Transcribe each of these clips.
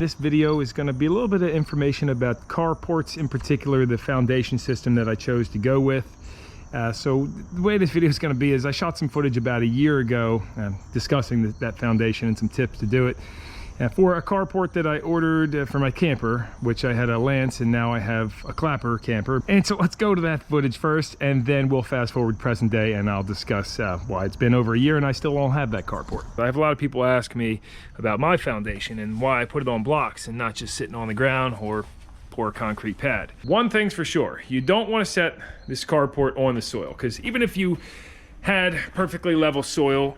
This video is going to be a little bit of information about carports, in particular the foundation system that I chose to go with. So the way this video is going to be is I shot some footage about a year ago discussing that foundation and some tips to do it. For a carport that I ordered for my camper, which I had a Lance and now I have a Clapper camper. And so let's go to that footage first, and then we'll fast forward present day and I'll discuss why it's been over a year and I still don't have that carport. I have a lot of people ask me about my foundation and why I put it on blocks and not just sitting on the ground or pour a concrete pad. One thing's for sure, you don't want to set this carport on the soil, because even if you had perfectly level soil,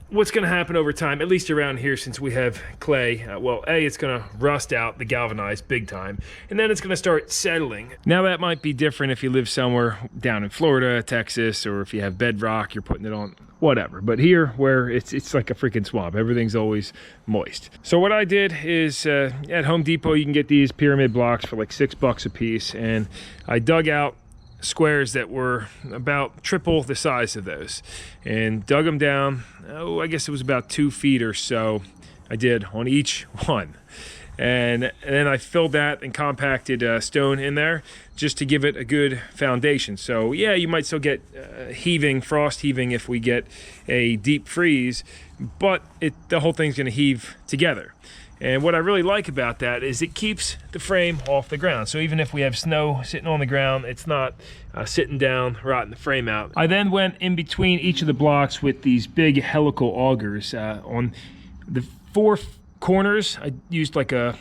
what's going to happen over time, at least around here since we have clay, well, it's going to rust out the galvanized big time, and then it's going to start settling. Now that might be different if you live somewhere down in Florida, Texas, or if you have bedrock, you're putting it on, whatever. But here, where it's like a freaking swamp, everything's always moist. So what I did is, at Home Depot, you can get these pyramid blocks for like $6 a piece, and I dug out squares that were about triple the size of those and dug them down. I guess it was about 2 feet or so I did on each one, and then I filled that and compacted stone in there just to give it a good foundation. So yeah, you might still get frost heaving if we get a deep freeze, but the whole thing's going to heave together. And what I really like about that is it keeps the frame off the ground. So even if we have snow sitting on the ground, it's not sitting down, rotting the frame out. I then went in between each of the blocks with these big helical augers. On the 4 corners, I used like I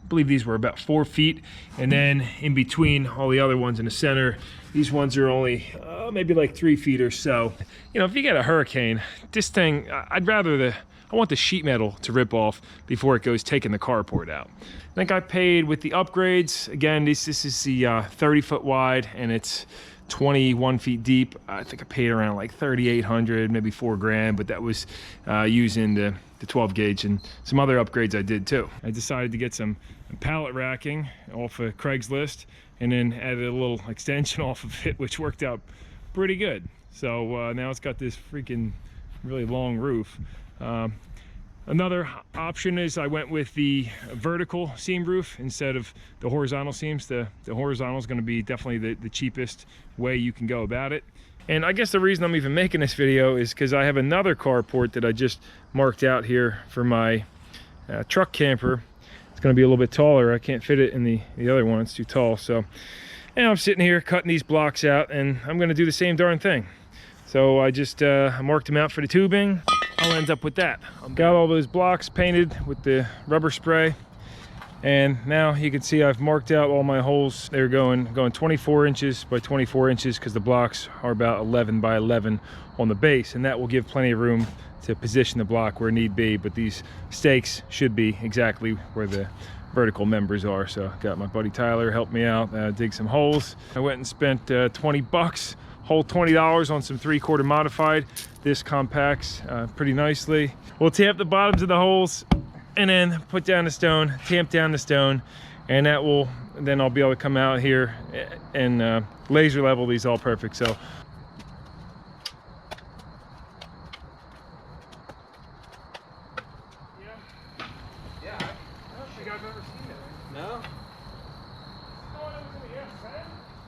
believe these were about 4 feet. And then in between all the other ones in the center, these ones are only maybe like 3 feet or so. You know, if you get a hurricane, this thing, I want the sheet metal to rip off before it goes taking the carport out. I think I paid with the upgrades. Again, this is the 30-foot wide and it's 21 feet deep. I think I paid around like $3,800, maybe $4 grand, but that was using the 12 gauge and some other upgrades I did too. I decided to get some pallet racking off of Craigslist and then added a little extension off of it, which worked out pretty good. So now it's got this freaking really long roof. Another option is I went with the vertical seam roof instead of the horizontal seams. The horizontal is going to be definitely the cheapest way you can go about it. And I guess the reason I'm even making this video is because I have another carport that I just marked out here for my truck camper. It's going to be a little bit taller. I can't fit it in the other one, it's too tall. So, and I'm sitting here cutting these blocks out and I'm going to do the same darn thing. So I just marked them out for the tubing. I'll end up with that. I've got all those blocks painted with the rubber spray, and now you can see I've marked out all my holes. They're going 24 inches by 24 inches because the blocks are about 11 by 11 on the base, and that will give plenty of room to position the block where need be. But these stakes should be exactly where the vertical members are. So I got my buddy Tyler help me out, dig some holes. I went and spent 20 bucks. Whole $20 on some 3/4 modified. This compacts pretty nicely. We'll tamp the bottoms of the holes and then put down the stone, tamp down the stone, and then I'll be able to come out here and laser level these all perfect. So yeah, I don't think I've ever seen it. No.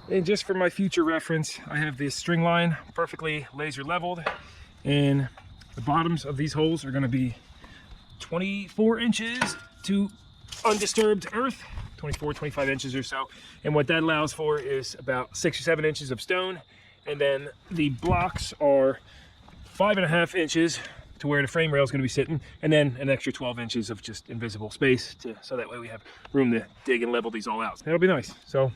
And just for my future reference, I have this string line perfectly laser leveled, and the bottoms of these holes are going to be 24 inches to undisturbed earth, 24, 25 inches or so. And what that allows for is about 6 or 7 inches of stone. And then the blocks are 5.5 inches to where the frame rail is going to be sitting, and then an extra 12 inches of just invisible space so that way we have room to dig and level these all out. That'll be nice. So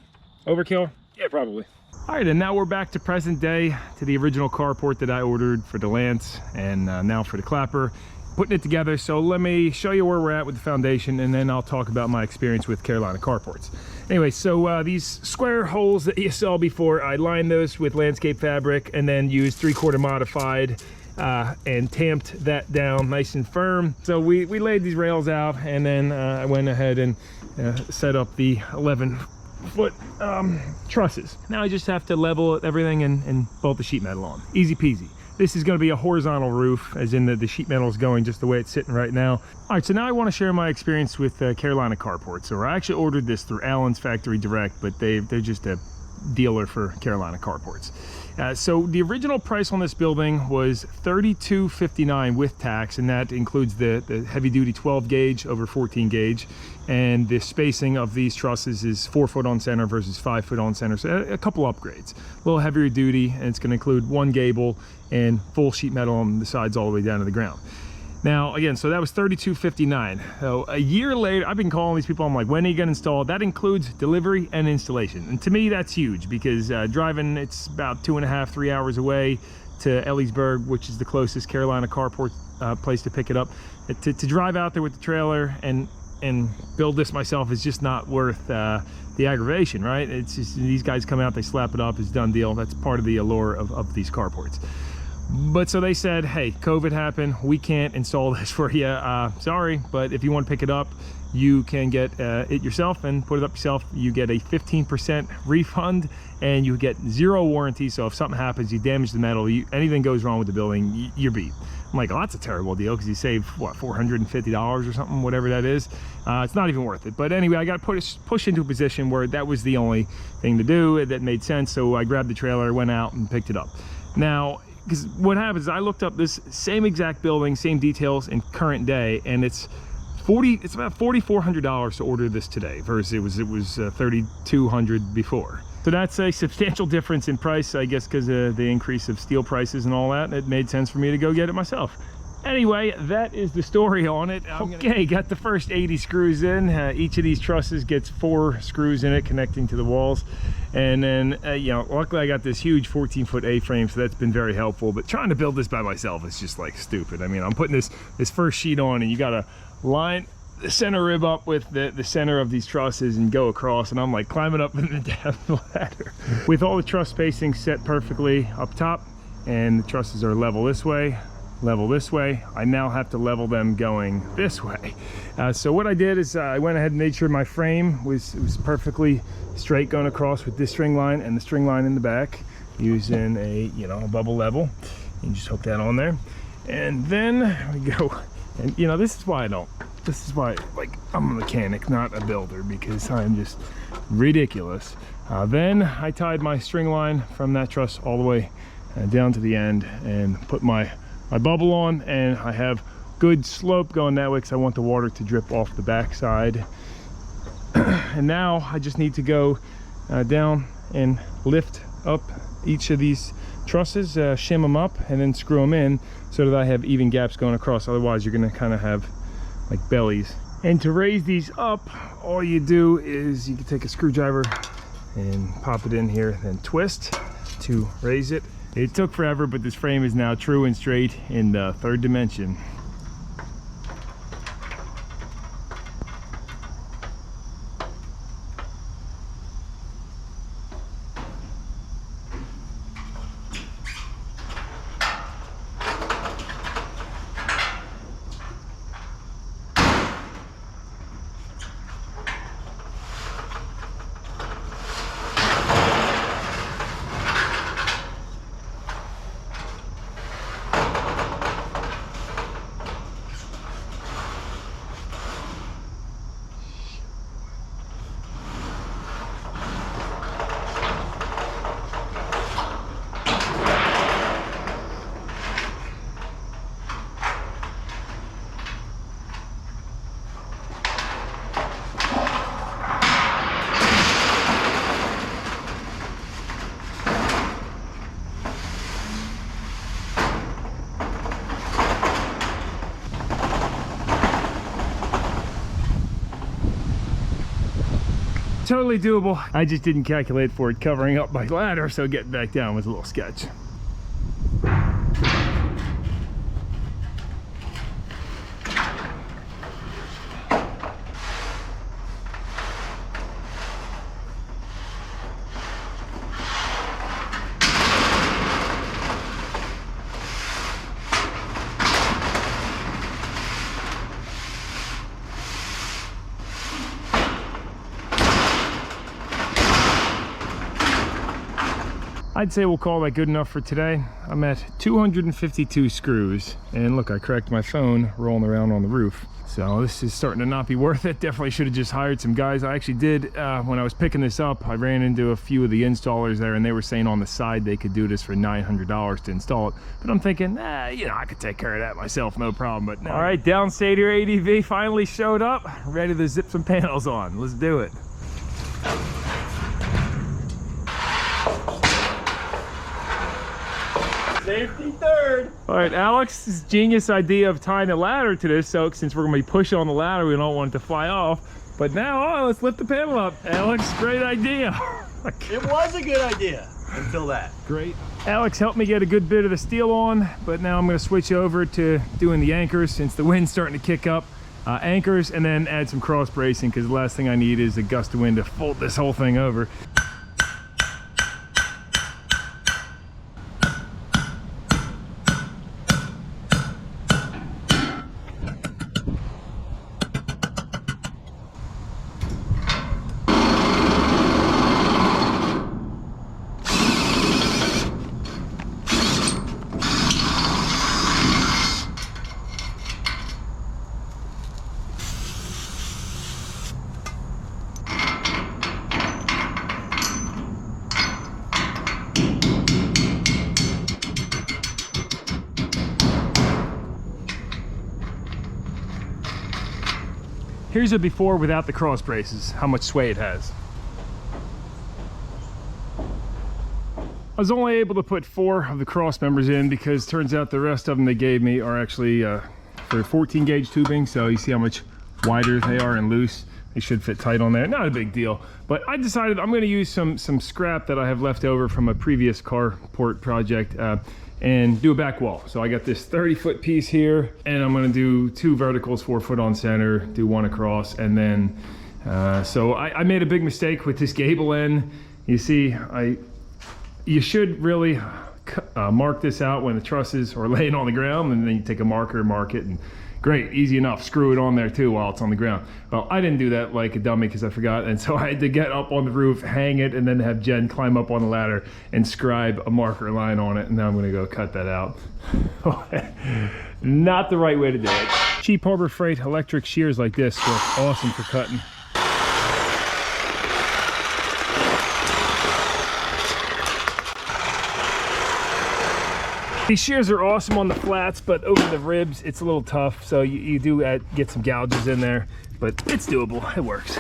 overkill? Yeah, probably. All right, and now we're back to present day, to the original carport that I ordered for the Lance and now for the Clapper, putting it together. So let me show you where we're at with the foundation, and then I'll talk about my experience with Carolina Carports. Anyway, so these square holes that you saw before, I lined those with landscape fabric and then used 3/4 modified and tamped that down nice and firm. So we laid these rails out, and then I went ahead and set up the 11-foot trusses. Now I just have to level everything and bolt the sheet metal on. Easy peasy. This is going to be a horizontal roof, as in the sheet metal is going just the way it's sitting right now. All right, so now I want to share my experience with Carolina Carports. So I actually ordered this through Allen's Factory Direct, but they're just a dealer for Carolina Carports. So the original price on this building was $32.59 with tax, and that includes the heavy duty 12 gauge over 14 gauge, and the spacing of these trusses is 4 foot on center versus 5 foot on center. So a couple upgrades, a little heavier duty, and it's going to include one gable and full sheet metal on the sides all the way down to the ground. Now, again, so that was $32.59. So a year later, I've been calling these people. I'm like, when are you going to install? That includes delivery and installation. And to me, that's huge, because driving, it's about 2.5, 3 hours away to Ellisburg, which is the closest Carolina Carport place to pick it up. To drive out there with the trailer and build this myself is just not worth the aggravation, right? It's just, these guys come out, they slap it up, it's a done deal. That's part of the allure of these carports. But so they said, hey, COVID happened, we can't install this for you, sorry, but if you want to pick it up, you can get it yourself and put it up yourself. You get a 15% refund, and you get 0 warranty. So if something happens, you damage the metal, anything goes wrong with the building, you're beat. I'm like, oh, that's a terrible deal, because you save, what, $450 or something, whatever that is. It's not even worth it. But anyway, I got pushed into a position where that was the only thing to do that made sense. So I grabbed the trailer, went out and picked it up. Now, because what happens is I looked up this same exact building, same details in current day, and it's about $4,400 to order this today versus it was $3,200 before. So that's a substantial difference in price, I guess, because of the increase of steel prices and all that. It made sense for me to go get it myself. Anyway, that is the story on it. Okay, got the first 80 screws in. Each of these trusses gets 4 screws in it connecting to the walls. And then, you know, luckily I got this huge 14-foot A-frame, so that's been very helpful. But trying to build this by myself is just like stupid. I mean, I'm putting this first sheet on, and you got to line the center rib up with the center of these trusses and go across, and I'm like climbing up in the down ladder with all the truss spacing set perfectly up top, and the trusses are level this way, level this way. I now have to level them going this way. So what I did is I went ahead and made sure my frame was perfectly straight going across with this string line and the string line in the back, using a a bubble level. You just hook that on there, and then we go. And this is why like I'm a mechanic, not a builder, because I'm just ridiculous. Then I tied my string line from that truss all the way down to the end, and put my bubble on, and I have good slope going that way because I want the water to drip off the back side. And now I just need to go down and lift up each of these trusses, shim them up, and then screw them in so that I have even gaps going across. Otherwise you're going to kind of have like bellies. And to raise these up, all you do is you can take a screwdriver and pop it in here, then twist to raise it. It took forever, but this frame is now true and straight in the 3rd dimension. Totally doable. I just didn't calculate for it covering up my ladder, so getting back down was a little sketch. I'd say we'll call that good enough for today. I'm at 252 screws. And look, I cracked my phone rolling around on the roof. So this is starting to not be worth it. Definitely should have just hired some guys. I actually did, when I was picking this up, I ran into a few of the installers there and they were saying on the side they could do this for $900 to install it. But I'm thinking, you know, I could take care of that myself, no problem. But no. All right, DownstatorADV finally showed up, ready to zip some panels on. Let's do it. Safety third. All right, Alex's genius idea of tying the ladder to this, so since we're gonna be pushing on the ladder, we don't want it to fly off. But now, let's lift the panel up. Alex, great idea. It was a good idea until that. Great. Alex helped me get a good bit of the steel on, but now I'm gonna switch over to doing the anchors since the wind's starting to kick up. Anchors, and then add some cross bracing because the last thing I need is a gust of wind to fold this whole thing over. Here's a before without the cross braces, how much sway it has. I was only able to put 4 of the cross members in because turns out the rest of them they gave me are actually for 14 gauge tubing, so you see how much wider they are and loose. They should fit tight on there, not a big deal. But I decided I'm gonna use some scrap that I have left over from a previous carport project and do a back wall. So I got this 30-foot piece here, and I'm gonna do 2 verticals, 4 foot on center, do 1 across, and then, so I made a big mistake with this gable end. You see, you should really mark this out when the trusses are laying on the ground, and then you take a marker and mark it, and great, easy enough, screw it on there too while it's on the ground. Well, I didn't do that like a dummy because I forgot, and so I had to get up on the roof, hang it, and then have Jen climb up on the ladder and scribe a marker line on it, and now I'm gonna go cut that out. Not the right way to do it. Cheap Harbor Freight electric shears like this work awesome for cutting. These shears are awesome on the flats, but over the ribs, it's a little tough. So you do get some gouges in there, but it's doable, it works.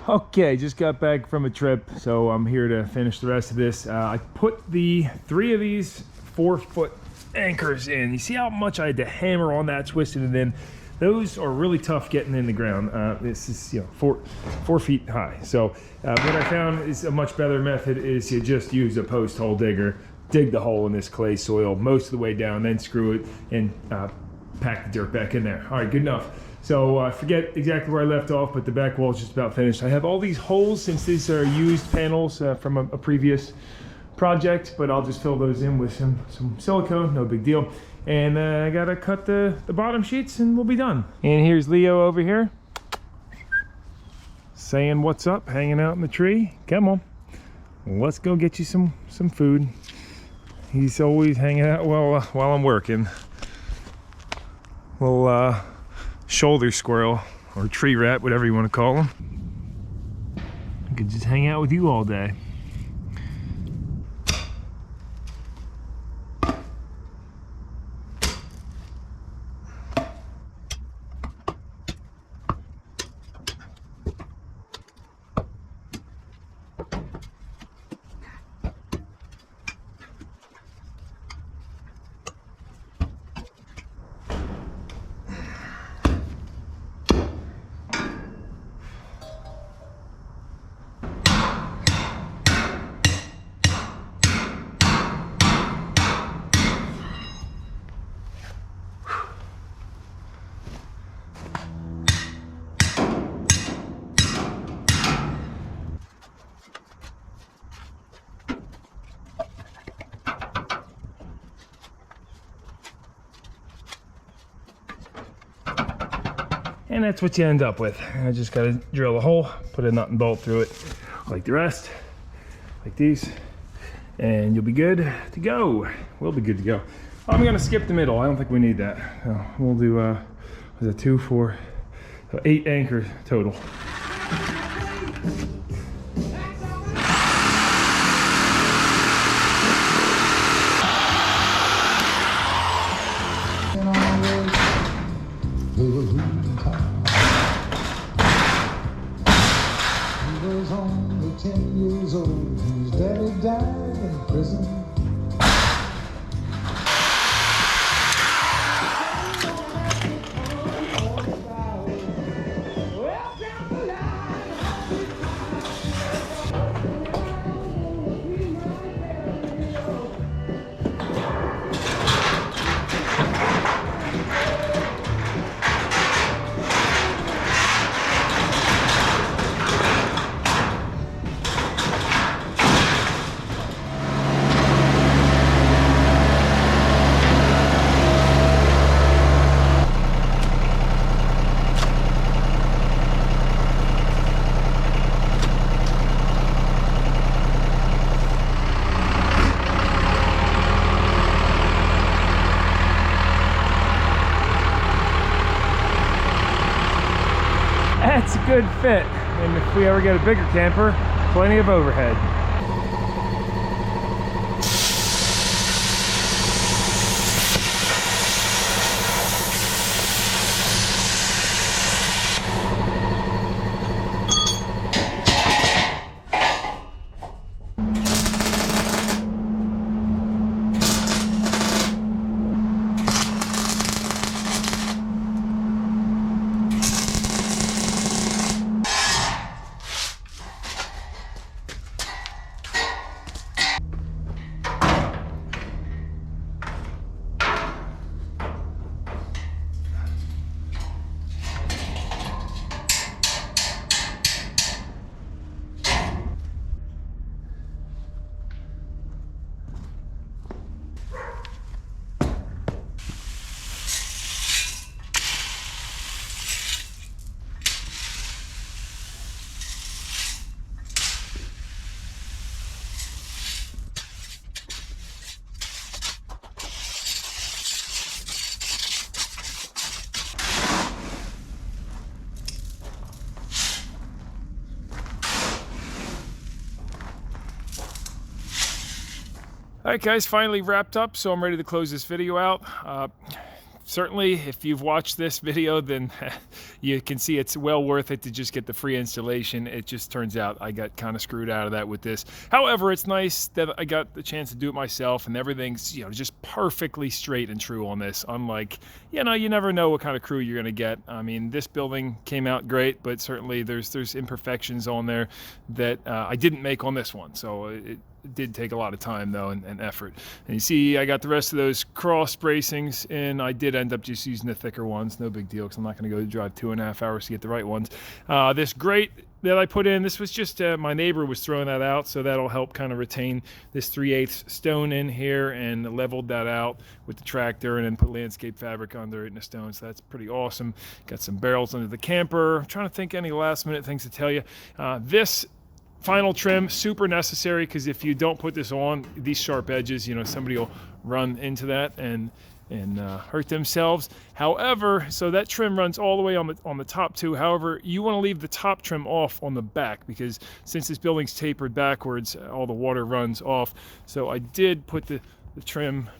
Okay, just got back from a trip, so I'm here to finish the rest of this. I put the 3 of these 4-foot anchors in. You see how much I had to hammer on that, twisting it in. Those are really tough getting in the ground. This is 4 feet high. So what I found is a much better method is you just use a post hole digger dig the hole in this clay soil most of the way down, then screw it and pack the dirt back in there. All right, good enough. So I forget exactly where I left off, but the back wall is just about finished. I have all these holes since these are used panels from a previous project, but I'll just fill those in with some silicone, no big deal. And I gotta cut the bottom sheets and we'll be done. And here's Leo over here saying what's up, hanging out in the tree. Come on, let's go get you some food. He's always hanging out while I'm working. Little shoulder squirrel or tree rat, whatever you want to call him. I could just hang out with you all day. And that's what you end up with. I just gotta drill a hole, put a nut and bolt through it like the rest, like these, and you'll be good to go. We'll be good to go. I'm gonna skip the middle. I don't think we need that. We'll do, was it 2, 4, 8 anchors total. He was only 10 years old. His daddy died in prison. That's a good fit, and if we ever get a bigger camper, plenty of overhead. All right, guys, finally wrapped up, so I'm ready to close this video out. Certainly, if you've watched this video, then you can see it's well worth it to just get the free installation. It just turns out I got kind of screwed out of that with this. However, it's nice that I got the chance to do it myself, and everything's, you know, just perfectly straight and true on this. Unlike, you know, you never know what kind of crew you're going to get. I mean, this building came out great, but certainly there's imperfections on there that I didn't make on this one. So did take a lot of time though, and effort. And you see I got the rest of those cross bracings in. I did end up just using the thicker ones, no big deal, because I'm not going to go drive 2.5 hours to get the right ones. This grate that I put in, this was just my neighbor was throwing that out, so that'll help kind of retain this 3/8 stone in here, and leveled that out with the tractor and then put landscape fabric under it and a stone. So that's pretty awesome. Got some barrels under the camper. I'm trying to think any last minute things to tell you. This final trim, super necessary, because if you don't put this on, these sharp edges, you know, somebody will run into that and hurt themselves. However, so that trim runs all the way on the top too. However, you want to leave the top trim off on the back, because since this building's tapered backwards, all the water runs off. So I did put the trim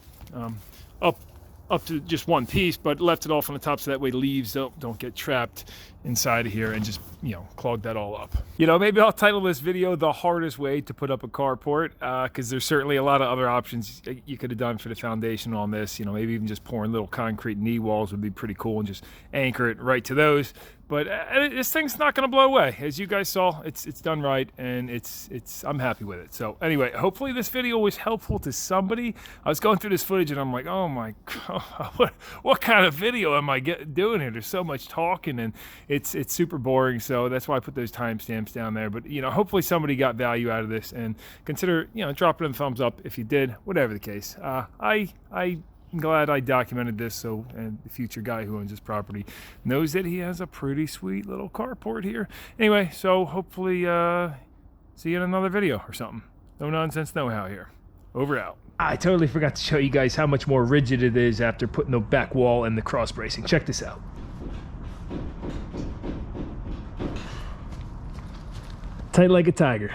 up to just one piece, but left it off on the top so that way leaves don't get trapped inside of here and just, you know, clog that all up. You know, maybe I'll title this video "The Hardest Way to Put Up a Carport," because there's certainly a lot of other options you could have done for the foundation on this. You know, maybe even just pouring little concrete knee walls would be pretty cool and just anchor it right to those. But this thing's not going to blow away. As you guys saw, it's done right, and I'm happy with it. So anyway, hopefully this video was helpful to somebody. I was going through this footage and I'm like, oh my God, what kind of video am I doing here? There's so much talking and it's super boring. So that's why I put those timestamps down there. But you know, hopefully somebody got value out of this, and consider, you know, dropping a thumbs up if you did, whatever the case. I'm glad I documented this, so and the future guy who owns this property knows that he has a pretty sweet little carport here. Anyway, so hopefully see you in another video or something. No nonsense, no how here. Over out. I totally forgot to show you guys how much more rigid it is after putting the back wall and the cross bracing. Check this out. Tight like a tiger.